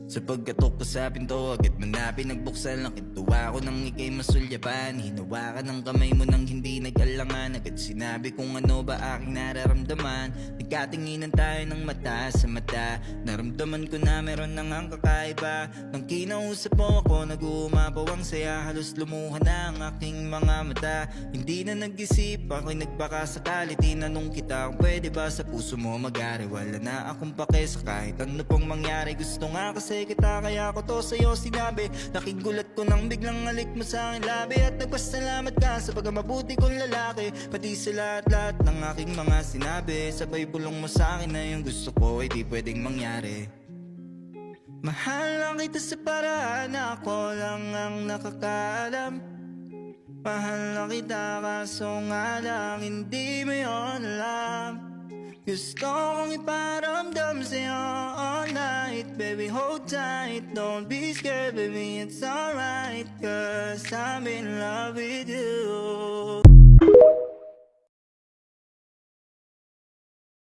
Sa pagkatok ko sa pinto, agad mo na pinagbuksan. Nakituwa ko nang ikay masulyapan. Hinawakan ng kamay mo nang hindi nag-alangan. Agad sinabi kung ano ba aking nararamdaman. Nagkatinginan tayo ng mata sa mata. Naramdaman ko na meron nang ang kakaiba. Nang kinausap mo ako, nag-uumapaw ang saya. Halos lumuha na ang aking mga mata. Hindi na nag-isip, ako'y nagbakasakali. Tinanong kita kung pwede ba sa puso mo mag-ari. Wala na akong pake sa kahit ano pang mangyari. Gusto nga kasi kita, kaya ko to sa'yo sinabi. Laking gulat ko nang biglang halik mo sa akin labi. At nagpasalamat ka sa pagkamabuti kong lalaki. Pati sa lahat-lahat ng aking mga sinabi. Sabay bulong mo sa akin na yung gusto ko ay di pwedeng mangyari. Mahal lang kita sa paraan na ako lang ang nakakaalam. Mahal lang kita kaso nga lang hindi mo yun alam. Gusto kong iparamdam sa'yo all night. Baby, hold tight, don't be scared, baby, it's alright. Cause I'm in love with you.